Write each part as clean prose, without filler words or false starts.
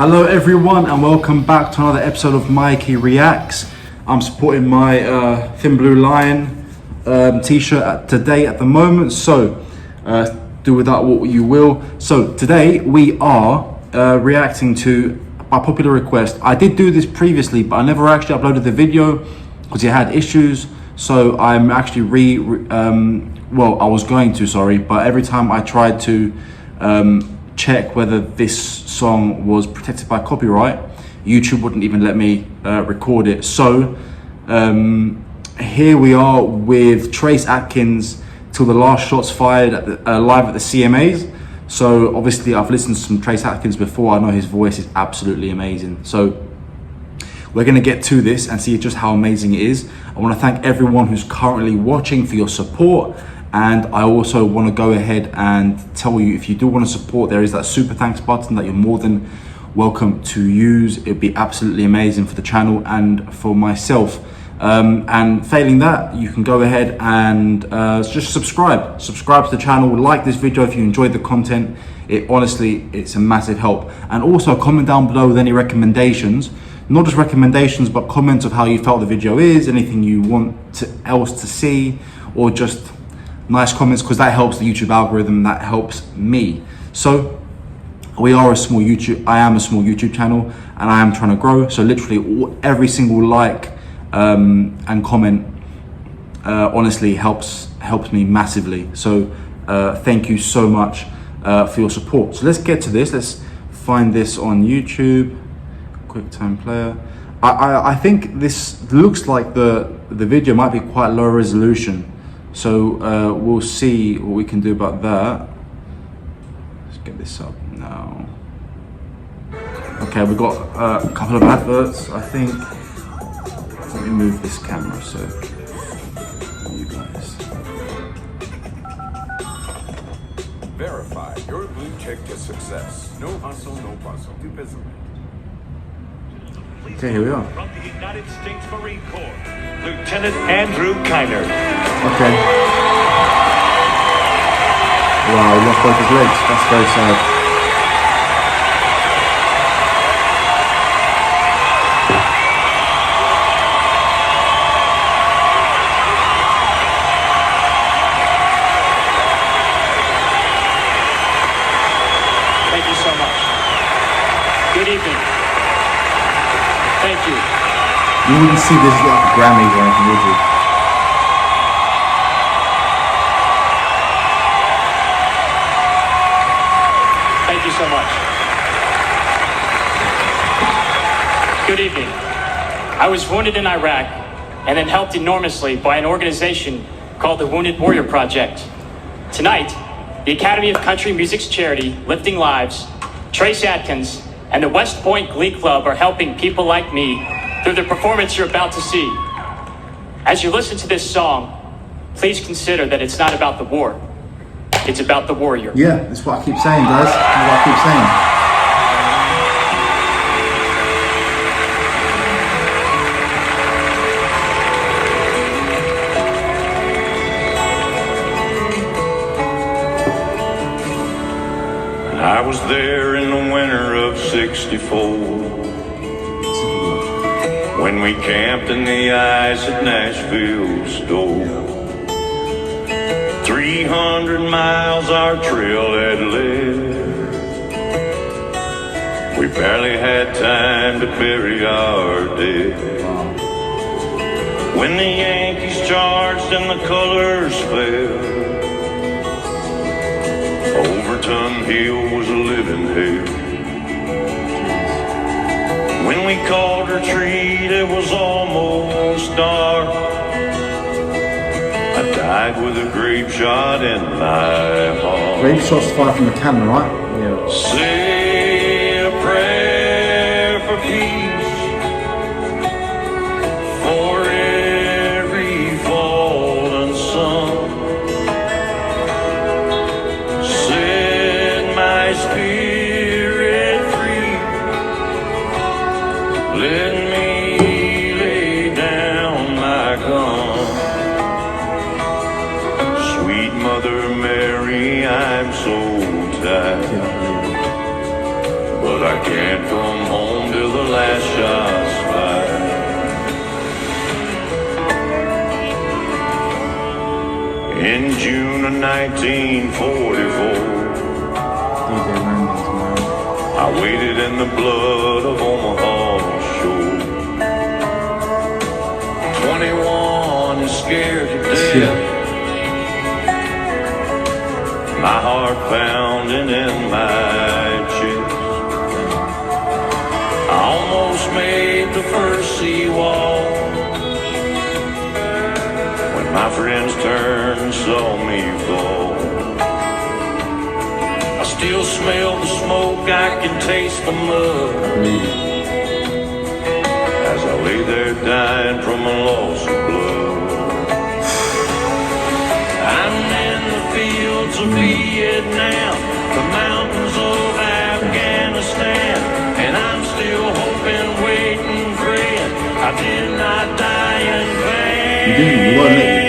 Hello everyone and welcome back to another episode of Mikey Reacts. I'm supporting my Thin Blue Lion t-shirt today at the moment, so do with that what you will. So today we are reacting to, by popular request, I did do this previously but I never actually uploaded the video because it had issues, so I'm actually I was going to, sorry, but every time I tried to check whether this song was protected by copyright, YouTube wouldn't even let me record it. So here we are with Trace Adkins Till the Last Shots Fired at the, live at the CMAs. So obviously I've listened to some Trace Adkins before. I know his voice is absolutely amazing. So we're going to get to this and see just how amazing it is. I want to thank everyone who's currently watching for your support. And I also want to go ahead and tell you, if you do want to support, there is that super thanks button that you're more than welcome to use. It'd be absolutely amazing for the channel and for myself. And failing that, you can go ahead and just subscribe to the channel, like this video if you enjoyed the content. It's a massive help. And also comment down below with any recommendations, not just recommendations, but comments of how you felt the video is, anything you want else to see, or just nice comments, because that helps the YouTube algorithm, that helps me. So I am a small YouTube channel and I am trying to grow. So literally every single like and comment honestly helps me massively. So thank you so much for your support. So let's get to this. Let's find this on YouTube. QuickTime Player. I think this looks like the video might be quite low resolution. So we'll see what we can do about that. Let's get this up now. Okay, we've got a couple of adverts, I think. Let me move this camera so you guys. Verify your blue check to success. No hustle, no bustle. Do business. Okay, here we are. From the United States Marine Corps, Lieutenant Andrew Kiner. Okay. Wow, he lost both his legs. That's very sad. Thank you so much. Good evening. Thank you. You wouldn't see this like Grammys or anything, would you? Thank you so much. Good evening. I was wounded in Iraq and then helped enormously by an organization called the Wounded Warrior Project. Tonight, the Academy of Country Music's charity, Lifting Lives, Trace Adkins, and the West Point Glee Club are helping people like me through the performance you're about to see. As you listen to this song, please consider that it's not about the war. It's about the warrior. Yeah, that's what I keep saying, guys. That's what I keep saying. I was there in the winter of '64 when we camped in the ice at Nashville store. 300 miles our trail had led. We barely had time to bury our dead. When the Yankees charged and the colors fell, Overton Hill was a living hell. When we called retreat, it was almost dark. I died with a grape shot in my heart. Grape shots fired from the camera, right? Yeah. Say a prayer for peace, for every fallen son. Set my spirit free. Let me lay down my gun. Sweet Mother Mary, I'm so tired, but I can't come June of 1944. I waded in the blood of Omaha shore. 21 is scared to death. My heart pounding in my chest. I almost made the first seawall when my friends turned and saw me fall. I still smell the smoke, I can taste the mud as I lay there dying from a loss of blood. I'm in the fields of Vietnam, the mountains of Afghanistan, and I'm still hoping, waiting, praying I did not die in vain. You didn't, you won't let me.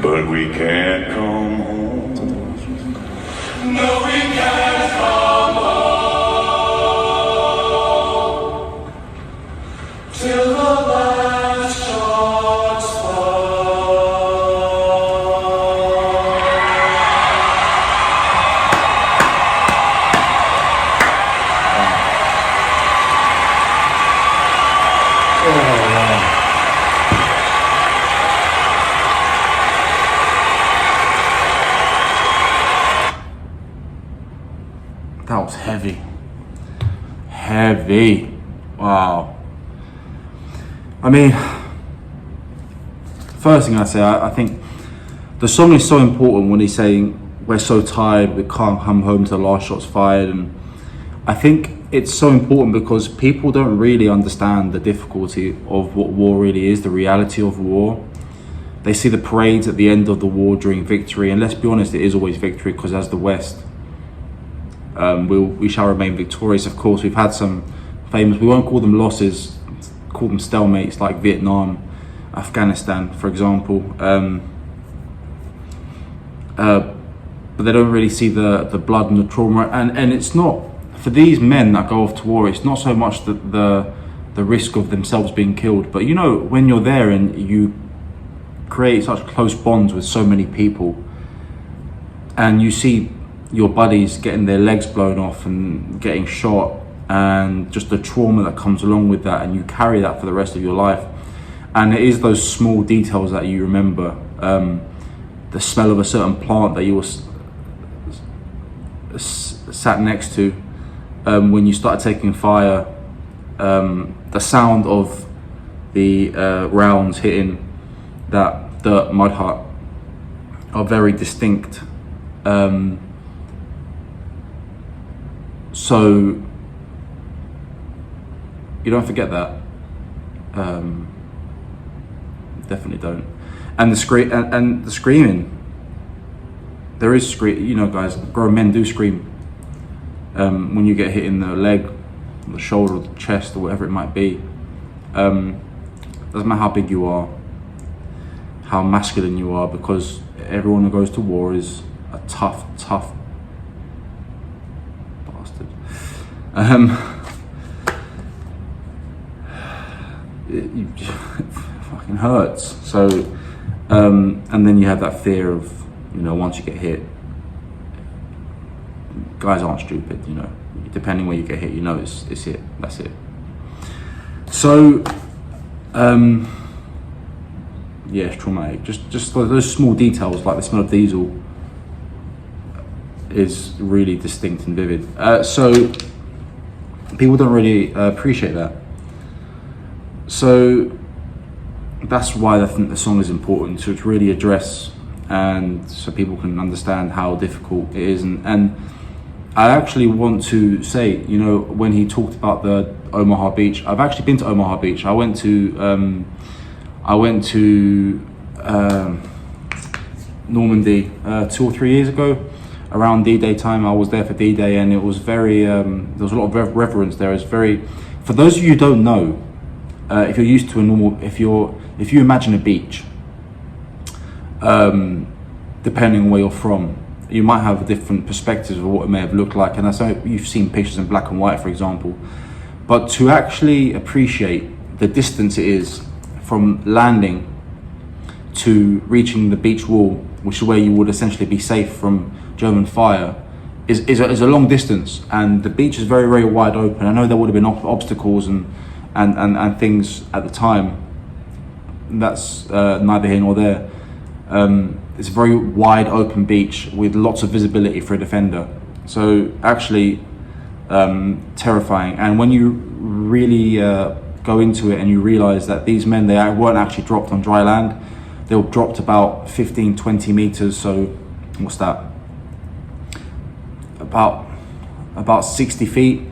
But we can't come home. No, we can't come home till the last shots fall. Oh, wow. That was heavy. Heavy. Wow. I mean, first thing I say, I think the song is so important when he's saying, we're so tired, we can't come home till the last shot's fired. And I think it's so important because people don't really understand the difficulty of what war really is, the reality of war. They see the parades at the end of the war during victory, and let's be honest, it is always victory because as the West, we shall remain victorious. Of course, we've had some famous, we won't call them losses, call them stalemates like Vietnam, Afghanistan, for example. But they don't really see the blood and the trauma. And it's not, for these men that go off to war, it's not so much the risk of themselves being killed. But you know, when you're there and you create such close bonds with so many people, and you see your buddies getting their legs blown off and getting shot, and just the trauma that comes along with that, and you carry that for the rest of your life. And it is those small details that you remember. The smell of a certain plant that you were sat next to when you started taking fire, the sound of the rounds hitting that dirt mud hut are very distinct. So you don't forget that. Definitely don't. And the screaming. There is you know, guys, grown men do scream when you get hit in the leg, the shoulder, or the chest, or whatever it might be. Doesn't matter how big you are, how masculine you are, because everyone who goes to war is a tough bastard. It fucking hurts. So, and then you have that fear of, you know, once you get hit, guys aren't stupid, you know, depending where you get hit, you know, it's it, that's it. So, yeah, it's traumatic. Just those small details, like the smell of diesel, is really distinct and vivid. So people don't really appreciate that. So that's why I think the song is important, to really address, and so people can understand how difficult it is. And I actually want to say, you know, when he talked about the Omaha Beach, I've actually been to Omaha Beach. I went to Normandy 2 or 3 years ago, around D-Day time. I was there for D-Day, and it was very, there was a lot of reverence there. It's very, for those of you who don't know, if you're used to a normal, if you imagine a beach, depending on where you're from, you might have different perspectives of what it may have looked like. And I know you've seen pictures in black and white, for example, but to actually appreciate the distance it is from landing to reaching the beach wall, which is where you would essentially be safe from German fire, is a long distance, and the beach is very, very wide open. I know there would have been obstacles and things at the time. That's neither here nor there. It's a very wide open beach with lots of visibility for a defender. So actually terrifying. And when you really go into it and you realize that these men, they weren't actually dropped on dry land. They were dropped about 15, 20 meters. So what's that? About 60 feet,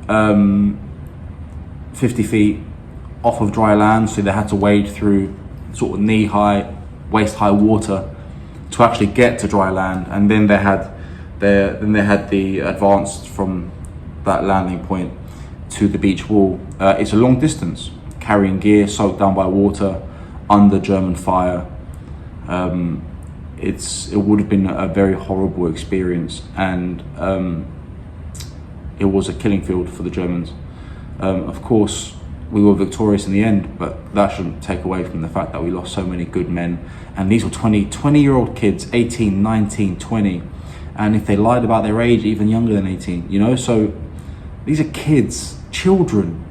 50 feet off of dry land. So they had to wade through sort of knee-high, waist-high water to actually get to dry land. And then they had the advance from that landing point to the beach wall. It's a long distance, carrying gear soaked down by water, under German fire. It would have been a very horrible experience, and it was a killing field for the Germans. Of course, we were victorious in the end, but that shouldn't take away from the fact that we lost so many good men. And these were 20-year-old kids, 18, 19, 20. And if they lied about their age, even younger than 18, you know? So these are kids, children.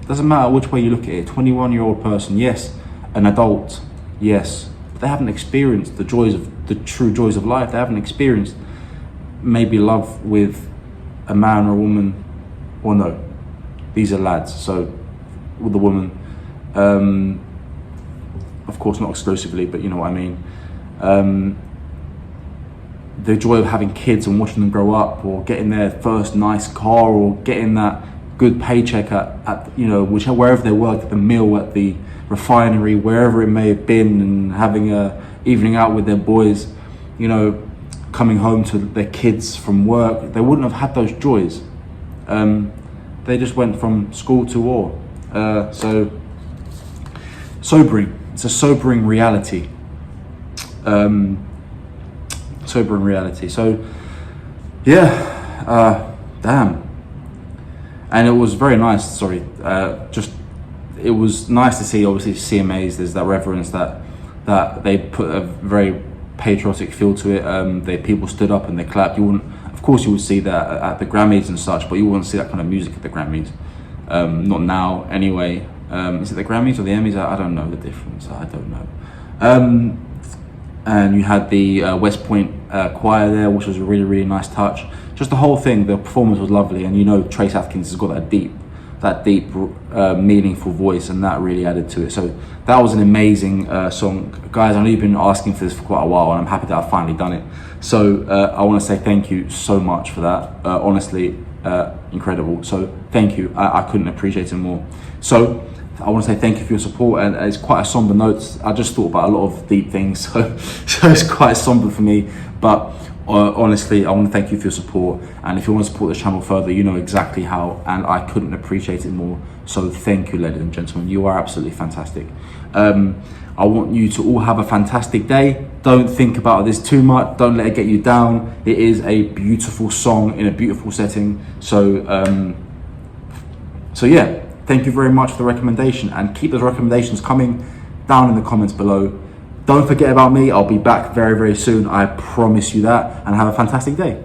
Doesn't matter which way you look at it. 21-year-old person, yes. An adult, yes. But they haven't experienced the true joys of life. They haven't experienced maybe love with a man or a woman, or no. These are lads, so with the woman. Of course, not exclusively, but you know what I mean. The joy of having kids and watching them grow up, or getting their first nice car, or getting that good paycheck at you know, wherever they work, at the mill, at the refinery, wherever it may have been, and having a evening out with their boys, you know, coming home to their kids from work. They wouldn't have had those joys. They just went from school to war. So sobering. It's a sobering reality. Sobering reality. So yeah, damn. And it was very nice. Sorry, it was nice to see. Obviously, CMAs. There's that reverence that they put a very patriotic feel to it. People stood up and they clapped. Of course, you would see that at the Grammys and such, but you wouldn't see that kind of music at the Grammys. Not now, anyway. Is it the Grammys or the Emmys? I don't know the difference. I don't know. And you had the West Point choir there, which was a really, really nice touch. Just the whole thing, the performance was lovely, and you know Trace Adkins has got that deep, meaningful voice, and that really added to it. So that was an amazing song. Guys, I know you've been asking for this for quite a while, and I'm happy that I've finally done it. So I want to say thank you so much for that. Honestly, incredible. So thank you. I couldn't appreciate it more. So I want to say thank you for your support, and it's quite a somber note. I just thought about a lot of deep things, so it's quite somber for me. But honestly, I want to thank you for your support, and if you want to support this channel further, you know exactly how, and I couldn't appreciate it more. So thank you, ladies and gentlemen. You are absolutely fantastic. I want you to all have a fantastic day. Don't think about this too much. Don't let it get you down. It is a beautiful song in a beautiful setting. So yeah, thank you very much for the recommendation, and keep those recommendations coming down in the comments below. Don't forget about me. I'll be back very, very soon. I promise you that, and have a fantastic day.